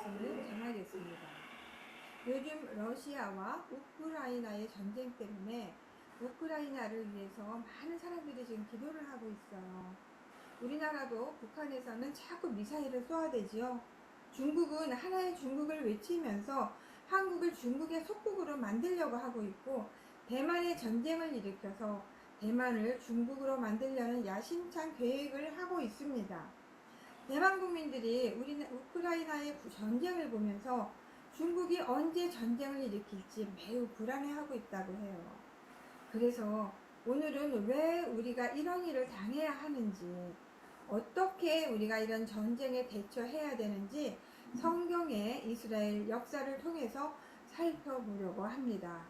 말씀을 전하겠습니다. 요즘 러시아와 우크라이나의 전쟁 때문에 우크라이나를 위해서 많은 사람들이 지금 기도를 하고 있어요. 우리나라도 북한에서는 자꾸 미사일을 쏘아대지요. 중국은 하나의 중국을 외치면서 한국을 중국의 속국으로 만들려고 하고 있고, 대만의 전쟁을 일으켜서 대만을 중국으로 만들려는 야심찬 계획을 하고 있습니다. 대만 국민들이 우크라이나의 전쟁을 보면서 중국이 언제 전쟁을 일으킬지 매우 불안해하고 있다고 해요. 그래서 오늘은 왜 우리가 이런 일을 당해야 하는지, 어떻게 우리가 이런 전쟁에 대처해야 되는지 성경의 이스라엘 역사를 통해서 살펴보려고 합니다.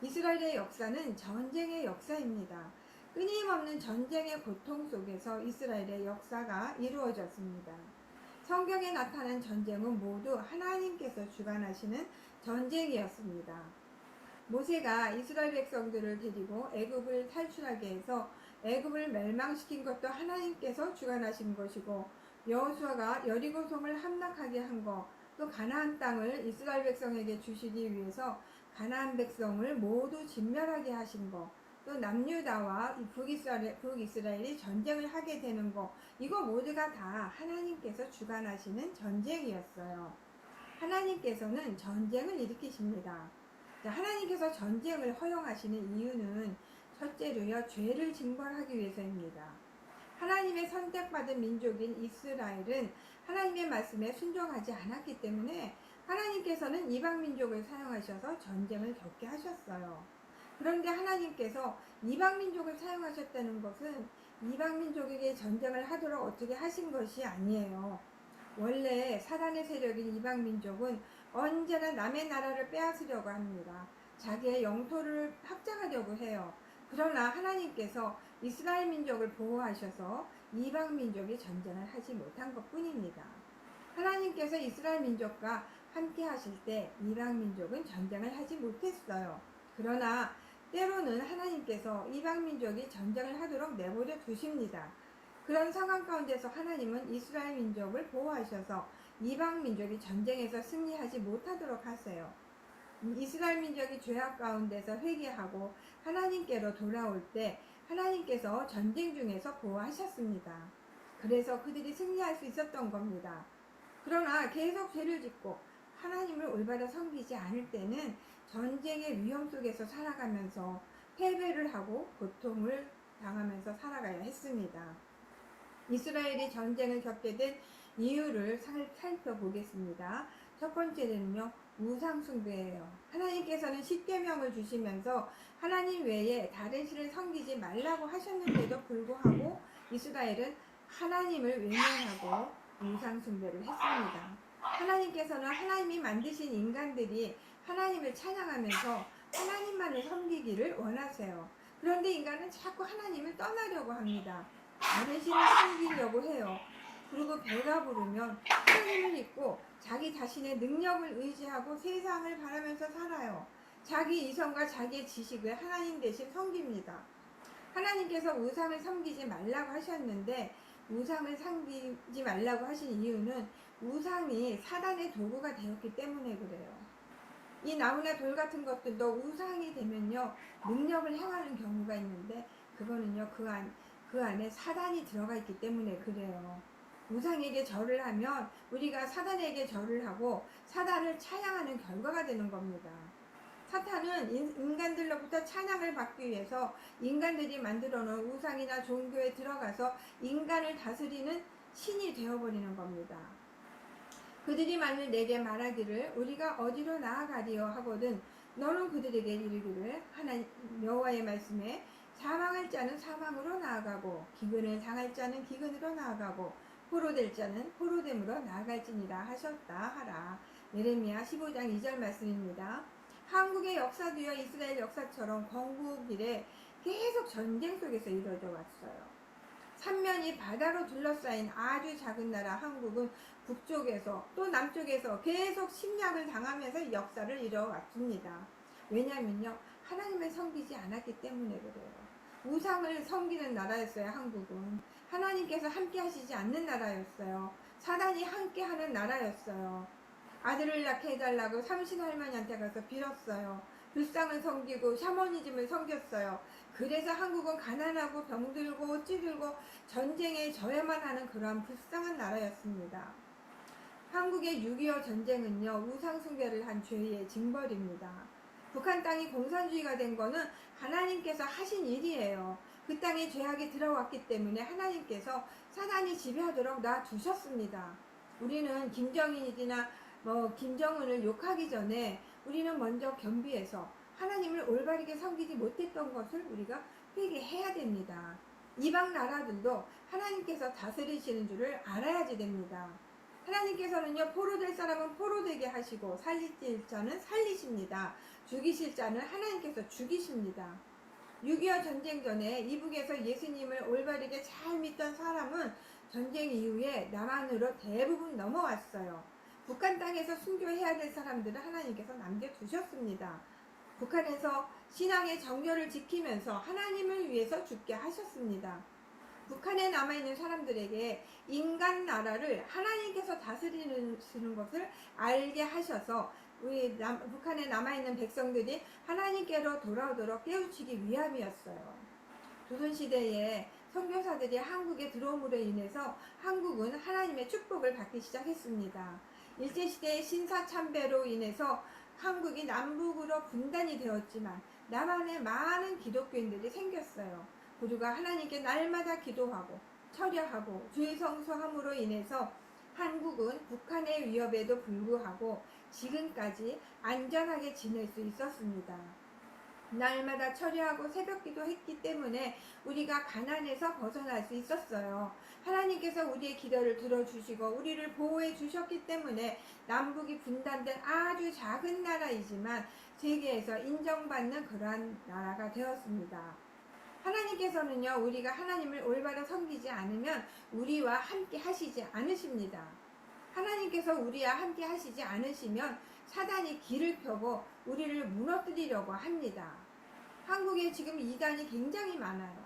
이스라엘의 역사는 전쟁의 역사입니다. 끊임없는 전쟁의 고통 속에서 이스라엘의 역사가 이루어졌습니다. 성경에 나타난 전쟁은 모두 하나님께서 주관하시는 전쟁이었습니다. 모세가 이스라엘 백성들을 데리고 애굽을 탈출하게 해서 애굽을 멸망시킨 것도 하나님께서 주관하신 것이고, 여호수아가 여리고성을 함락하게 한 것, 또 가나안 땅을 이스라엘 백성에게 주시기 위해서 가나안 백성을 모두 진멸하게 하신 것, 또 남유다와 북이스라엘이 전쟁을 하게 되는 것, 이거 모두가 다 하나님께서 주관하시는 전쟁이었어요. 하나님께서는 전쟁을 일으키십니다. 하나님께서 전쟁을 허용하시는 이유는 첫째로요, 죄를 징벌하기 위해서입니다. 하나님의 선택받은 민족인 이스라엘은 하나님의 말씀에 순종하지 않았기 때문에 하나님께서는 이방 민족을 사용하셔서 전쟁을 겪게 하셨어요. 그런데 하나님께서 이방 민족을 사용하셨다는 것은 이방 민족에게 전쟁을 하도록 어떻게 하신 것이 아니에요. 원래 사단의 세력인 이방 민족은 언제나 남의 나라를 빼앗으려고 합니다. 자기의 영토를 확장하려고 해요. 그러나 하나님께서 이스라엘 민족을 보호하셔서 이방 민족이 전쟁을 하지 못한 것 뿐입니다. 하나님께서 이스라엘 민족과 함께 하실 때 이방 민족은 전쟁을 하지 못했어요. 그러나 때로는 하나님께서 이방 민족이 전쟁을 하도록 내버려 두십니다. 그런 상황 가운데서 하나님은 이스라엘 민족을 보호하셔서 이방 민족이 전쟁에서 승리하지 못하도록 하세요. 이스라엘 민족이 죄악 가운데서 회개하고 하나님께로 돌아올 때 하나님께서 전쟁 중에서 보호하셨습니다. 그래서 그들이 승리할 수 있었던 겁니다. 그러나 계속 죄를 짓고 하나님을 올바로 섬기지 않을 때는 전쟁의 위험 속에서 살아가면서 패배를 하고 고통을 당하면서 살아가야 했습니다. 이스라엘이 전쟁을 겪게 된 이유를 살펴보겠습니다. 첫 번째는요, 우상숭배예요. 하나님께서는 십계명을 주시면서 하나님 외에 다른 신을 섬기지 말라고 하셨는데도 불구하고 이스라엘은 하나님을 외면하고 우상숭배를 했습니다. 하나님께서는 하나님이 만드신 인간들이 하나님을 찬양하면서 하나님만을 섬기기를 원하세요. 그런데 인간은 자꾸 하나님을 떠나려고 합니다. 다른 신을 섬기려고 해요. 그리고 배가 부르면 하나님을 잊고 자기 자신의 능력을 의지하고 세상을 바라면서 살아요. 자기 이성과 자기의 지식을 하나님 대신 섬깁니다. 하나님께서 우상을 섬기지 말라고 하셨는데, 우상을 섬기지 말라고 하신 이유는 우상이 사단의 도구가 되었기 때문에 그래요. 이 나무나 돌 같은 것들도 우상이 되면요, 능력을 행하는 경우가 있는데, 그거는요, 그 안에 사단이 들어가 있기 때문에 그래요. 우상에게 절을 하면 우리가 사단에게 절을 하고 사단을 찬양하는 결과가 되는 겁니다. 사탄은 인간들로부터 찬양을 받기 위해서 인간들이 만들어 놓은 우상이나 종교에 들어가서 인간을 다스리는 신이 되어버리는 겁니다. 그들이 만일 내게 말하기를 우리가 어디로 나아가리요 하거든 너는 그들에게 이르기를 하나님 여호와의 말씀에 사망할 자는 사망으로 나아가고 기근을 당할 자는 기근으로 나아가고 포로될 자는 포로됨으로 나아갈지니라 하셨다 하라. 예레미야 15장 2절 말씀입니다. 한국의 역사도요, 이스라엘 역사처럼 건국 이래 계속 전쟁 속에서 이루어져 왔어요. 삼면이 바다로 둘러싸인 아주 작은 나라 한국은 북쪽에서 또 남쪽에서 계속 침략을 당하면서 역사를 이뤄왔습니다. 왜냐면요, 하나님을 섬기지 않았기 때문에 그래요. 우상을 섬기는 나라였어요. 한국은 하나님께서 함께 하시지 않는 나라였어요. 사단이 함께 하는 나라였어요. 아들을 낳게 해달라고 삼신 할머니한테 가서 빌었어요. 불상을 섬기고 샤머니즘을 섬겼어요. 그래서 한국은 가난하고 병들고 찌들고 전쟁에 져야만 하는 그러한 불쌍한 나라였습니다. 한국의 6.25 전쟁은요, 우상숭배를 한 죄의 징벌입니다. 북한 땅이 공산주의가 된 거는 하나님께서 하신 일이에요. 그 땅에 죄악이 들어왔기 때문에 하나님께서 사단이 지배하도록 놔두셨습니다. 우리는 김정인이나 김정은을 욕하기 전에 우리는 먼저 겸비해서 하나님을 올바르게 섬기지 못했던 것을 우리가 회개해야 됩니다. 이방 나라들도 하나님께서 다스리시는 줄을 알아야지 됩니다. 하나님께서는요, 포로될 사람은 포로되게 하시고 살리실 자는 살리십니다. 죽이실 자는 하나님께서 죽이십니다. 6.25 전쟁 전에 이북에서 예수님을 올바르게 잘 믿던 사람은 전쟁 이후에 남한으로 대부분 넘어왔어요. 북한 땅에서 순교해야 될 사람들은 하나님께서 남겨두셨습니다. 북한에서 신앙의 정결을 지키면서 하나님을 위해서 죽게 하셨습니다. 북한에 남아있는 사람들에게 인간 나라를 하나님께서 다스리는 것을 알게 하셔서 우리 북한에 남아있는 백성들이 하나님께로 돌아오도록 깨우치기 위함이었어요. 조선시대에 선교사들이 한국에 들어옴으로 인해서 한국은 하나님의 축복을 받기 시작했습니다. 일제시대의 신사참배로 인해서 한국이 남북으로 분단이 되었지만 남한에 많은 기독교인들이 생겼어요. 우리가 하나님께 날마다 기도하고 철야하고 주의 성수함으로 인해서 한국은 북한의 위협에도 불구하고 지금까지 안전하게 지낼 수 있었습니다. 날마다 철야하고 새벽기도 했기 때문에 우리가 가난에서 벗어날 수 있었어요. 하나님께서 우리의 기도를 들어주시고 우리를 보호해 주셨기 때문에 남북이 분단된 아주 작은 나라이지만 세계에서 인정받는 그러한 나라가 되었습니다. 하나님께서는요, 우리가 하나님을 올바로 섬기지 않으면 우리와 함께 하시지 않으십니다. 하나님께서 우리와 함께 하시지 않으시면 사단이 길을 펴고 우리를 무너뜨리려고 합니다. 한국에 지금 이단이 굉장히 많아요.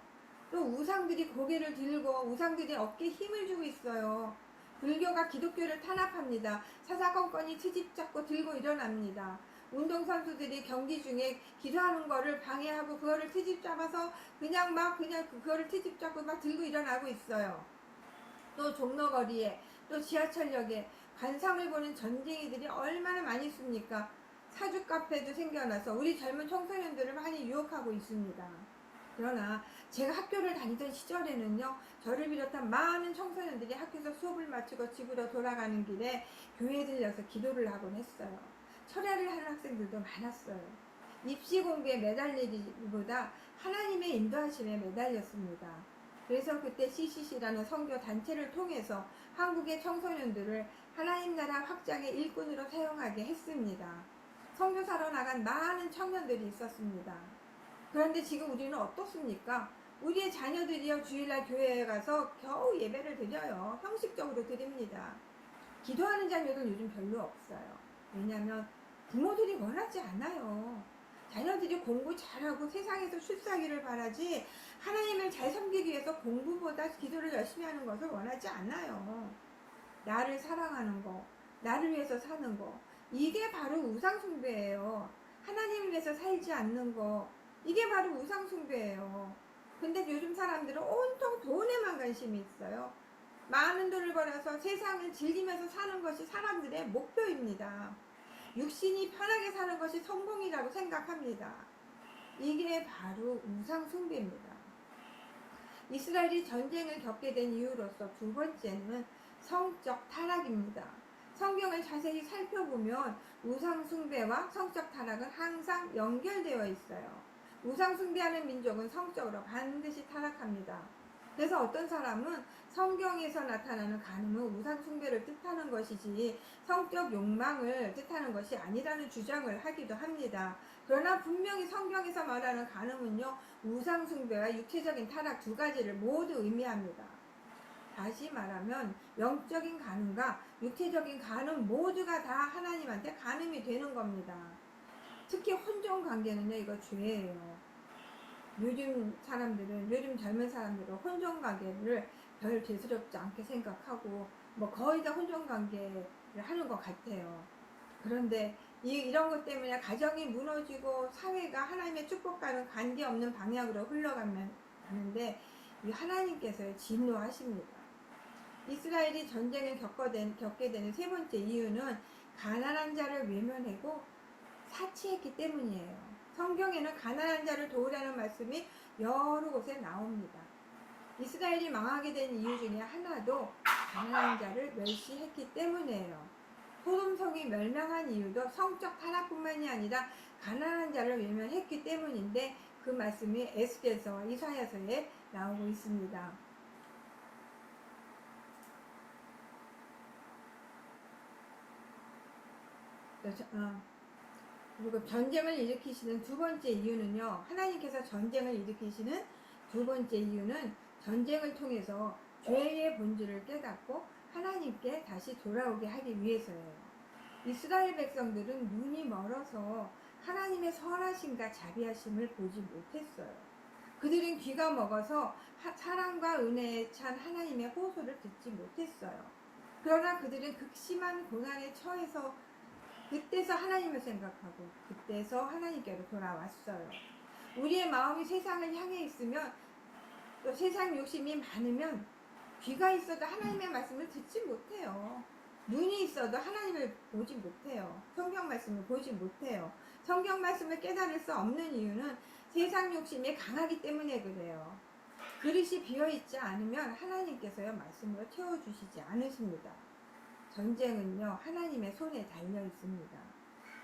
또 우상들이 고개를 들고 우상들이 어깨에 힘을 주고 있어요. 불교가 기독교를 탄압합니다. 사사건건이 트집 잡고 들고 일어납니다. 운동선수들이 경기 중에 기도하는 거를 방해하고 그거를 트집 잡아서 그냥 그거를 트집 잡고 막 들고 일어나고 있어요. 또 종로거리에 또 지하철역에 관상을 보는 전쟁이들이 얼마나 많이 있습니까? 사주 카페도 생겨나서 우리 젊은 청소년들을 많이 유혹하고 있습니다. 그러나 제가 학교를 다니던 시절에는요, 저를 비롯한 많은 청소년들이 학교에서 수업을 마치고 집으로 돌아가는 길에 교회에 들려서 기도를 하곤 했어요. 철야를 하는 학생들도 많았어요. 입시 공부에 매달리기보다 하나님의 인도하심에 매달렸습니다. 그래서 그때 CCC라는 선교 단체를 통해서 한국의 청소년들을 하나님 나라 확장의 일꾼으로 사용하게 했습니다. 선교사로 나간 많은 청년들이 있었습니다. 그런데 지금 우리는 어떻습니까? 우리의 자녀들이요, 주일날 교회에 가서 겨우 예배를 드려요. 형식적으로 드립니다. 기도하는 자녀들 요즘 별로 없어요. 왜냐하면 부모들이 원하지 않아요. 자녀들이 공부 잘하고 세상에서 출세하기를 바라지 하나님을 잘 섬기기 위해서 공부보다 기도를 열심히 하는 것을 원하지 않아요. 나를 사랑하는 거, 나를 위해서 사는 거, 이게 바로 우상숭배예요. 하나님을 위해서 살지 않는 거, 이게 바로 우상숭배예요. 근데 요즘 사람들은 온통 돈에만 관심이 있어요. 많은 돈을 벌어서 세상을 즐기면서 사는 것이 사람들의 목표입니다. 육신이 편하게 사는 것이 성공이라고 생각합니다. 이게 바로 우상숭배입니다. 이스라엘이 전쟁을 겪게 된 이유로서 두 번째는 성적 타락입니다. 성경을 자세히 살펴보면 우상숭배와 성적 타락은 항상 연결되어 있어요. 우상숭배하는 민족은 성적으로 반드시 타락합니다. 그래서 어떤 사람은 성경에서 나타나는 간음은 우상숭배를 뜻하는 것이지 성적 욕망을 뜻하는 것이 아니라는 주장을 하기도 합니다. 그러나 분명히 성경에서 말하는 간음은요, 우상숭배와 육체적인 타락 두 가지를 모두 의미합니다. 다시 말하면 영적인 간음과 육체적인 간음 모두가 다 하나님한테 간음이 되는 겁니다. 특히 혼종관계는요, 이거 죄예요. 요즘 젊은 사람들은 혼종관계를 별 대수롭지 않게 생각하고 거의 다 혼종관계를 하는 것 같아요. 그런데 이런 것 때문에 가정이 무너지고 사회가 하나님의 축복과는 관계없는 방향으로 흘러가는데 이 하나님께서 진노하십니다. 이스라엘이 전쟁을 겪게 되는 세 번째 이유는 가난한 자를 외면하고 사치했기 때문이에요. 성경에는 가난한 자를 도우라는 말씀이 여러 곳에 나옵니다. 이스라엘이 망하게 된 이유 중에 하나도 가난한 자를 멸시했기 때문이에요. 소돔성이 멸망한 이유도 성적 타락뿐만이 아니라 가난한 자를 외면했기 때문인데 그 말씀이 에스겔서 이사야서에 나오고 있습니다. 그리고 전쟁을 일으키시는 두 번째 이유는요, 하나님께서 전쟁을 일으키시는 두 번째 이유는 전쟁을 통해서 죄의 본질을 깨닫고 하나님께 다시 돌아오게 하기 위해서예요. 이스라엘 백성들은 눈이 멀어서 하나님의 선하심과 자비하심을 보지 못했어요. 그들은 귀가 먹어서 사랑과 은혜에 찬 하나님의 호소를 듣지 못했어요. 그러나 그들은 극심한 고난에 처해서 그때서 하나님을 생각하고 그때서 하나님께로 돌아왔어요. 우리의 마음이 세상을 향해 있으면 또 세상 욕심이 많으면 귀가 있어도 하나님의 말씀을 듣지 못해요. 눈이 있어도 하나님을 보지 못해요. 성경 말씀을 보지 못해요. 성경 말씀을 깨달을 수 없는 이유는 세상 욕심이 강하기 때문에 그래요. 그릇이 비어있지 않으면 하나님께서요 말씀으로 채워주시지 않으십니다. 전쟁은요 하나님의 손에 달려 있습니다.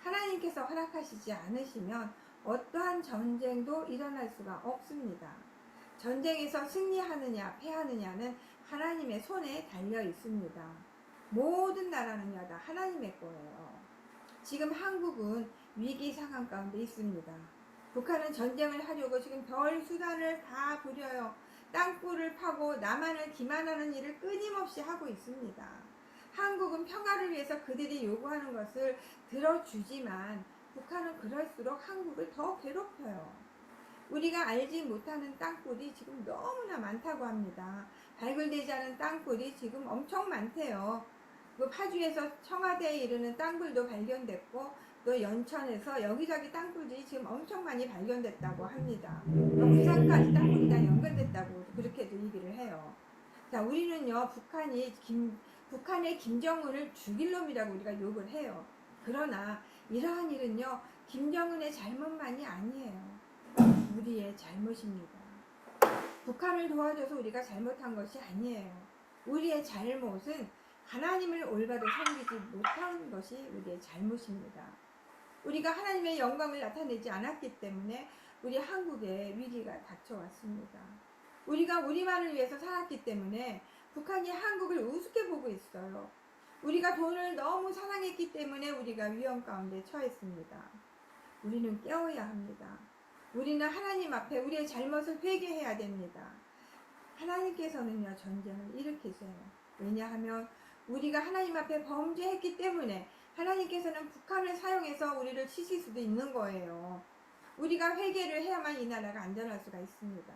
하나님께서 허락하시지 않으시면 어떠한 전쟁도 일어날 수가 없습니다. 전쟁에서 승리하느냐 패하느냐는 하나님의 손에 달려 있습니다. 모든 나라는요 다 하나님의 거예요. 지금 한국은 위기 상황 가운데 있습니다. 북한은 전쟁을 하려고 지금 별 수단을 다 부려요. 땅굴을 파고 남한을 기만하는 일을 끊임없이 하고 있습니다. 한국은 평화를 위해서 그들이 요구하는 것을 들어주지만 북한은 그럴수록 한국을 더 괴롭혀요. 우리가 알지 못하는 땅굴이 지금 너무나 많다고 합니다. 발굴되지 않은 땅굴이 지금 엄청 많대요. 그 파주에서 청와대에 이르는 땅굴도 발견됐고 또 연천에서 여기저기 땅굴이 지금 엄청 많이 발견됐다고 합니다. 또 부산까지 땅굴이 다 연결됐다고 그렇게도 얘기를 해요. 자, 우리는요 북한의 김정은을 죽일 놈이라고 우리가 욕을 해요. 그러나 이러한 일은요 김정은의 잘못만이 아니에요. 우리의 잘못입니다. 북한을 도와줘서 우리가 잘못한 것이 아니에요. 우리의 잘못은 하나님을 올바로 섬기지 못한 것이 우리의 잘못입니다. 우리가 하나님의 영광을 나타내지 않았기 때문에 우리 한국에 위기가 닥쳐왔습니다. 우리가 우리만을 위해서 살았기 때문에 북한이 한국을 우습게 보고 있어요. 우리가 돈을 너무 사랑했기 때문에 우리가 위험 가운데 처했습니다. 우리는 깨어야 합니다. 우리는 하나님 앞에 우리의 잘못을 회개해야 됩니다. 하나님께서는요 전쟁을 일으키세요. 왜냐하면 우리가 하나님 앞에 범죄했기 때문에 하나님께서는 북한을 사용해서 우리를 치실 수도 있는 거예요. 우리가 회개를 해야만 이 나라가 안전할 수가 있습니다.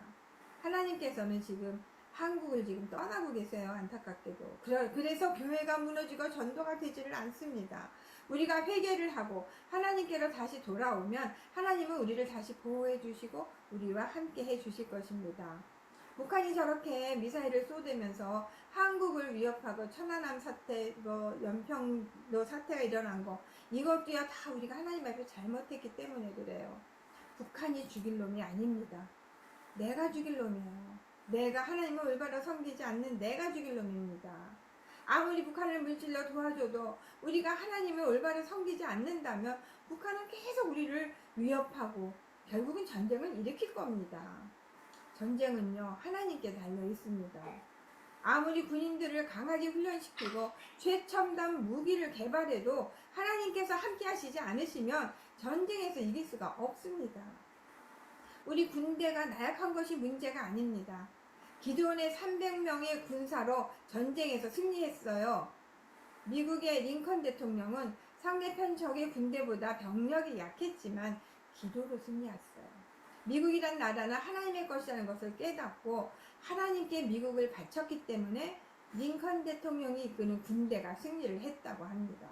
하나님께서는 지금 한국을 지금 떠나고 계세요. 안타깝게도. 그래서 교회가 무너지고 전도가 되지를 않습니다. 우리가 회개를 하고 하나님께로 다시 돌아오면 하나님은 우리를 다시 보호해 주시고 우리와 함께 해 주실 것입니다. 북한이 저렇게 미사일을 쏘대면서 한국을 위협하고 천안함 사태, 연평도 사태가 일어난 거 이것도요 다 우리가 하나님 앞에 잘못했기 때문에 그래요. 북한이 죽일 놈이 아닙니다. 내가 죽일 놈이에요. 내가 하나님을 올바로 섬기지 않는 내가 죽일 놈입니다. 아무리 북한을 물질로 도와줘도 우리가 하나님을 올바로 섬기지 않는다면 북한은 계속 우리를 위협하고 결국은 전쟁을 일으킬 겁니다. 전쟁은요 하나님께 달려 있습니다. 아무리 군인들을 강하게 훈련시키고 최첨단 무기를 개발해도 하나님께서 함께 하시지 않으시면 전쟁에서 이길 수가 없습니다. 우리 군대가 나약한 것이 문제가 아닙니다. 기드온의 300명의 군사로 전쟁에서 승리했어요. 미국의 링컨 대통령은 상대편 적의 군대보다 병력이 약했지만 기도로 승리했어요. 미국이란 나라는 하나님의 것이라는 것을 깨닫고 하나님께 미국을 바쳤기 때문에 링컨 대통령이 이끄는 군대가 승리를 했다고 합니다.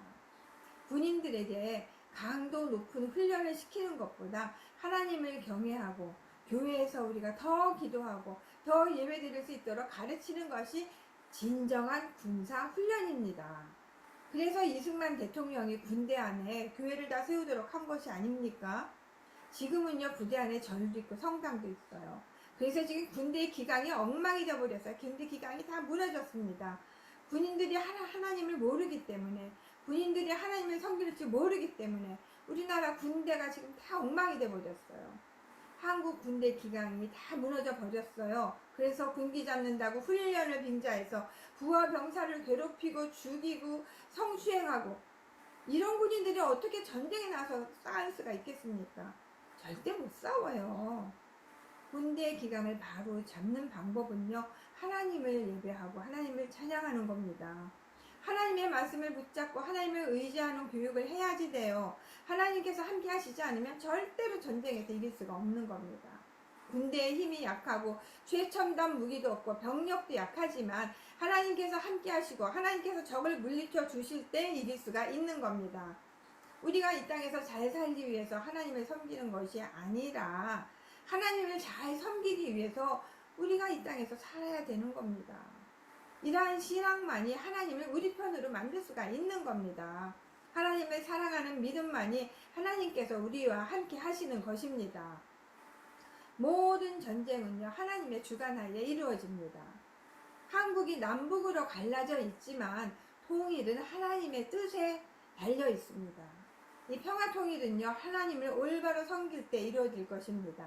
군인들에게 강도 높은 훈련을 시키는 것보다 하나님을 경외하고 교회에서 우리가 더 기도하고 더 예배드릴 수 있도록 가르치는 것이 진정한 군사 훈련입니다. 그래서 이승만 대통령이 군대 안에 교회를 다 세우도록 한 것이 아닙니까? 지금은요, 부대 안에 절도 있고 성당도 있어요. 그래서 지금 군대의 기강이 엉망이 되어버렸어요. 군대 기강이 다 무너졌습니다. 군인들이 하나님을 모르기 때문에, 군인들이 하나님을 섬길 줄 모르기 때문에 우리나라 군대가 지금 다 엉망이 되어버렸어요. 한국 군대 기강이 다 무너져 버렸어요. 그래서 군기 잡는다고 훈련을 빙자해서 부하 병사를 괴롭히고 죽이고 성추행하고, 이런 군인들이 어떻게 전쟁에 나서 싸울 수가 있겠습니까? 절대 못 싸워요. 군대 기강을 바로 잡는 방법은요, 하나님을 예배하고 하나님을 찬양하는 겁니다. 하나님의 말씀을 붙잡고 하나님을 의지하는 교육을 해야지 돼요. 하나님께서 함께 하시지 않으면 절대로 전쟁에서 이길 수가 없는 겁니다. 군대의 힘이 약하고 최첨단 무기도 없고 병력도 약하지만 하나님께서 함께 하시고 하나님께서 적을 물리쳐 주실 때 이길 수가 있는 겁니다. 우리가 이 땅에서 잘 살기 위해서 하나님을 섬기는 것이 아니라 하나님을 잘 섬기기 위해서 우리가 이 땅에서 살아야 되는 겁니다. 이러한 신앙만이 하나님을 우리 편으로 만들 수가 있는 겁니다. 하나님을 사랑하는 믿음만이 하나님께서 우리와 함께 하시는 것입니다. 모든 전쟁은요, 하나님의 주관하에 이루어집니다. 한국이 남북으로 갈라져 있지만 통일은 하나님의 뜻에 달려 있습니다. 이 평화통일은요, 하나님을 올바로 섬길 때 이루어질 것입니다.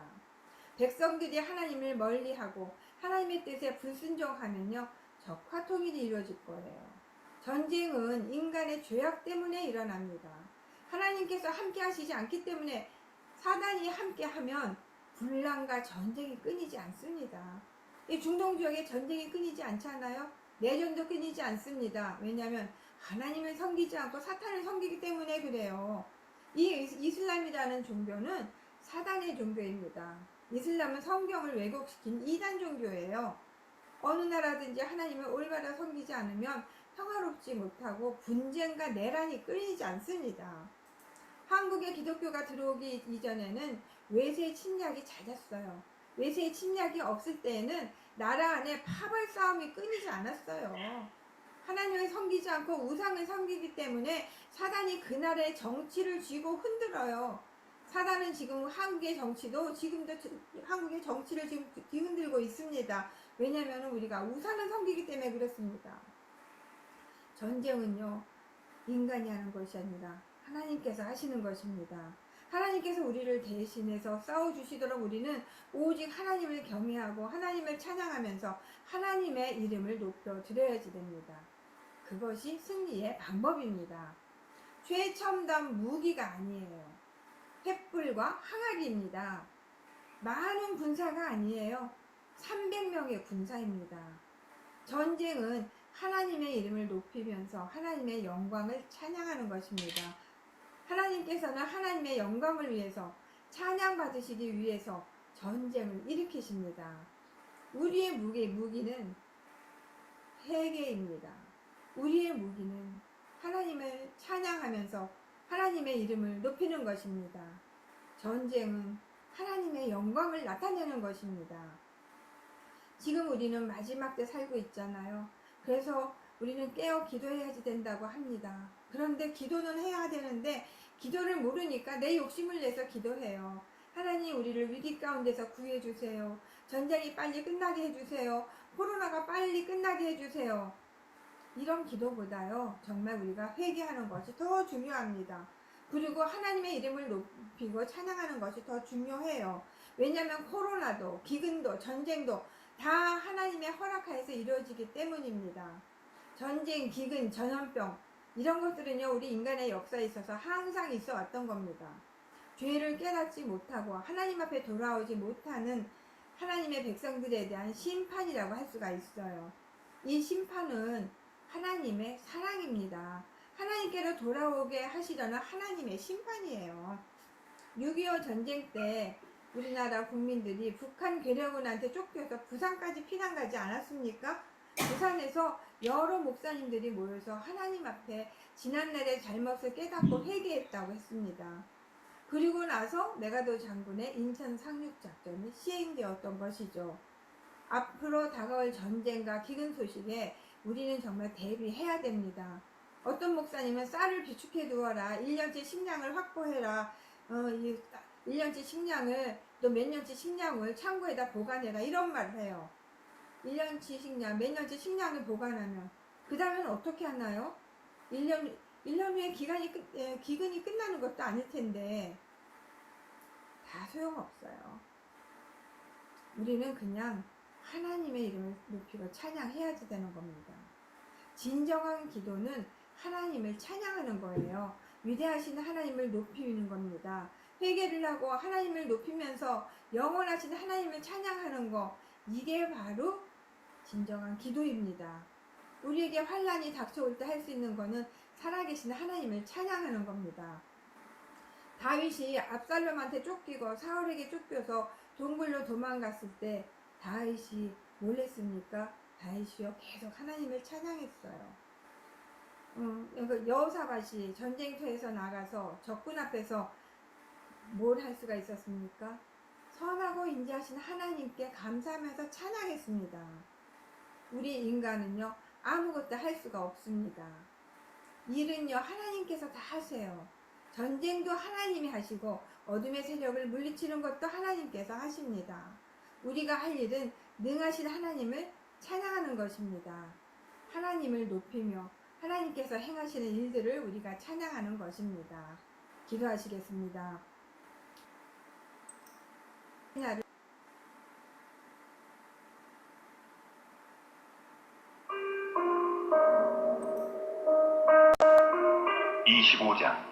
백성들이 하나님을 멀리하고 하나님의 뜻에 불순종하면요, 적화통일이 이루어질 거예요. 전쟁은 인간의 죄악 때문에 일어납니다. 하나님께서 함께 하시지 않기 때문에 사단이 함께 하면 분란과 전쟁이 끊이지 않습니다. 이 중동 지역에 전쟁이 끊이지 않잖아요. 내전도 끊이지 않습니다. 왜냐하면 하나님을 섬기지 않고 사탄을 섬기기 때문에 그래요. 이 이슬람이라는 종교는 사단의 종교입니다. 이슬람은 성경을 왜곡시킨 이단 종교예요. 어느 나라든지 하나님을 올바로 섬기지 않으면 평화롭지 못하고 분쟁과 내란이 끊이지 않습니다. 한국에 기독교가 들어오기 이전에는 외세 침략이 잦았어요. 외세 침략이 없을 때에는 나라 안에 파벌 싸움이 끊이지 않았어요. 하나님을 섬기지 않고 우상을 섬기기 때문에 사단이 그 나라의 정치를 쥐고 흔들어요. 사단은 지금 한국의 정치도 지금도 한국의 정치를 지금 뒤흔들고 있습니다. 왜냐하면 우리가 우상을 섬기기 때문에 그렇습니다. 전쟁은요, 인간이 하는 것이 아니라 하나님께서 하시는 것입니다. 하나님께서 우리를 대신해서 싸워주시도록 우리는 오직 하나님을 경외하고 하나님을 찬양하면서 하나님의 이름을 높여드려야지 됩니다. 그것이 승리의 방법입니다. 최첨단 무기가 아니에요. 횃불과 항아리입니다. 많은 군사가 아니에요. 300명의 군사입니다. 전쟁은 하나님의 이름을 높이면서 하나님의 영광을 찬양하는 것입니다. 하나님께서는 하나님의 영광을 위해서 찬양받으시기 위해서 전쟁을 일으키십니다. 우리의 무기는 회개입니다. 우리의 무기는 하나님을 찬양하면서 하나님의 이름을 높이는 것입니다. 전쟁은 하나님의 영광을 나타내는 것입니다. 지금 우리는 마지막 때 살고 있잖아요. 그래서 우리는 깨어 기도해야지 된다고 합니다. 그런데 기도는 해야 되는데 기도를 모르니까 내 욕심을 내서 기도해요. 하나님, 우리를 위기 가운데서 구해주세요. 전쟁이 빨리 끝나게 해주세요. 코로나가 빨리 끝나게 해주세요. 이런 기도보다요, 정말 우리가 회개하는 것이 더 중요합니다. 그리고 하나님의 이름을 높이고 찬양하는 것이 더 중요해요. 왜냐하면 코로나도 기근도 전쟁도 다 하나님의 허락하에서 이루어지기 때문입니다. 전쟁, 기근, 전염병, 이런 것들은요, 우리 인간의 역사에 있어서 항상 있어 왔던 겁니다. 죄를 깨닫지 못하고 하나님 앞에 돌아오지 못하는 하나님의 백성들에 대한 심판이라고 할 수가 있어요. 이 심판은 하나님의 사랑입니다. 하나님께로 돌아오게 하시려는 하나님의 심판이에요. 6.25 전쟁 때 우리나라 국민들이 북한 괴뢰군한테 쫓겨서 부산까지 피난 가지 않았습니까? 부산에서 여러 목사님들이 모여서 하나님 앞에 지난날의 잘못을 깨닫고 회개했다고 했습니다. 그리고 나서 메가더 장군의 인천 상륙작전이 시행되었던 것이죠. 앞으로 다가올 전쟁과 기근 소식에 우리는 정말 대비해야 됩니다. 어떤 목사님은 쌀을 비축해 두어라, 1년치 식량을 확보해라, 1년치 식량을 또 몇 년치 식량을 창고에다 보관해라, 이런 말을 해요. 1년치 식량, 몇 년치 식량을 보관하면 그 다음에는 어떻게 하나요? 1년 후에 기근이 끝나는 것도 아닐 텐데 다 소용없어요. 우리는 그냥 하나님의 이름을 높이고 찬양해야지 되는 겁니다. 진정한 기도는 하나님을 찬양하는 거예요. 위대하신 하나님을 높이는 겁니다. 회개를 하고 하나님을 높이면서 영원하신 하나님을 찬양하는 거, 이게 바로 진정한 기도입니다. 우리에게 환난이 닥쳐올 때 할 수 있는 거는 살아계신 하나님을 찬양하는 겁니다. 다윗이 압살롬한테 쫓기고 사울에게 쫓겨서 동굴로 도망갔을 때 다윗이 놀랬습니까? 다윗이요 계속 하나님을 찬양했어요. 여호사밧이 전쟁터에서 나가서 적군 앞에서 뭘 할 수가 있었습니까? 선하고 인자하신 하나님께 감사하면서 찬양했습니다. 우리 인간은요 아무것도 할 수가 없습니다. 일은요 하나님께서 다 하세요. 전쟁도 하나님이 하시고 어둠의 세력을 물리치는 것도 하나님께서 하십니다. 우리가 할 일은 능하신 하나님을 찬양하는 것입니다. 하나님을 높이며 하나님께서 행하시는 일들을 우리가 찬양하는 것입니다. 기도하시겠습니다. (25장)